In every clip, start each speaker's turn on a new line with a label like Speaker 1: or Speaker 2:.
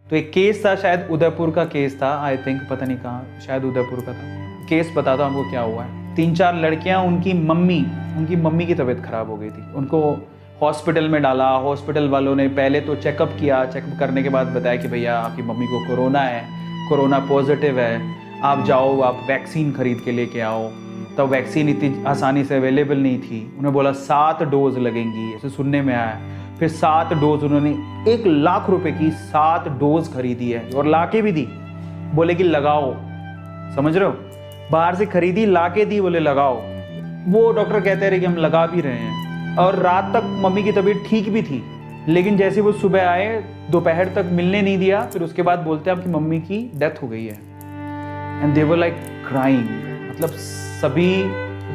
Speaker 1: तो एक केस था, शायद उदयपुर का केस था, आई थिंक, पता नहीं कहाँ, शायद उदयपुर का था। केस बताता हूँ आपको क्या हुआ है। 3-4 लड़कियां, उनकी मम्मी की तबीयत खराब हो गई थी, उनको हॉस्पिटल में डाला। हॉस्पिटल वालों ने पहले तो चेकअप किया, चेकअप करने के बाद बताया कि भैया आपकी मम्मी को कोरोना है, कोरोना पॉजिटिव है, आप जाओ, आप वैक्सीन खरीद के लेके आओ। तब वैक्सीन इतनी आसानी से अवेलेबल नहीं थी। उन्हें बोला 7 डोज लगेंगी, ऐसे सुनने में आया। फिर 7 डोज, उन्होंने 1 लाख रुपए की 7 डोज खरीदी है और लाके भी दी, बोले कि लगाओ। समझ रहे हो, बाहर से खरीदी, लाके दी, बोले लगाओ। वो डॉक्टर कहते रहे कि हम लगा भी रहे हैं। और रात तक मम्मी की तबीयत ठीक भी थी, लेकिन जैसे वो सुबह आए, दोपहर तक मिलने नहीं दिया। फिर उसके बाद बोलते हैं आपकी मम्मी की डेथ हो गई है। And they were like crying. मतलब सभी,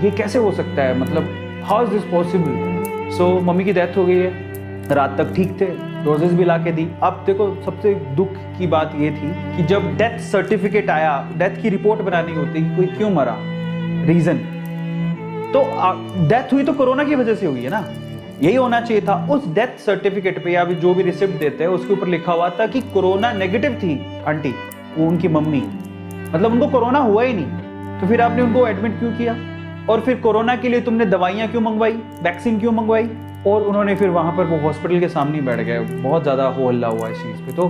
Speaker 1: ये कैसे हो सकता है, मतलब how is this possible. So mummy की डेथ हो गई है, रात तक ठीक थे, डोजेस भी ला के दी। अब देखो, सबसे दुख की बात ये थी कि जब डेथ सर्टिफिकेट आया, डेथ की रिपोर्ट बनानी होती कि कोई क्यों मरा, रीजन, तो डेथ हुई तो कोरोना की वजह से हुई है ना, यही होना चाहिए था। उस डेथ सर्टिफिकेट पे या जो भी रिसिप्ट देते हैं उसके ऊपर लिखा हुआ था कि कोरोना नेगेटिव थी आंटी, वो उनकी मम्मी, मतलब उनको कोरोना हुआ ही नहीं। तो फिर आपने उनको एडमिट क्यों किया, और फिर कोरोना के लिए तुमने दवाइयां क्यों मंगवाई, वैक्सीन क्यों मंगवाई। और उन्होंने फिर वहां पर वो हॉस्पिटल के सामने बैठ गए। बहुत ज़्यादा हो हल्ला हुआ इस चीज़ पे। तो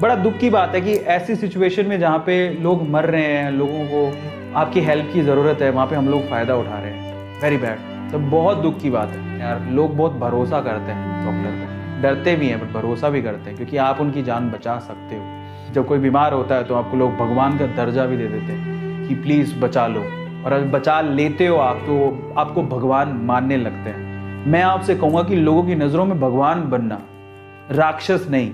Speaker 1: बड़ा दुख की बात है कि ऐसी सिचुएशन में जहाँ पे लोग मर रहे हैं, लोगों को आपकी हेल्प की ज़रूरत है, वहाँ पे हम लोग फ़ायदा उठा रहे हैं। Very bad. तो बहुत दुख की बात है यार। लोग बहुत भरोसा करते हैं डॉक्टर पे, डरते भी हैं बट भरोसा भी करते हैं, क्योंकि आप उनकी जान बचा सकते हो। जब कोई बीमार होता है तो आपको लोग भगवान का दर्जा भी दे देते हैं कि प्लीज़ बचा लो, और अगर बचा लेते हो आप तो आपको भगवान मानने लगते हैं। मैं आपसे कहूँगा कि लोगों की नज़रों में भगवान बनना, राक्षस नहीं।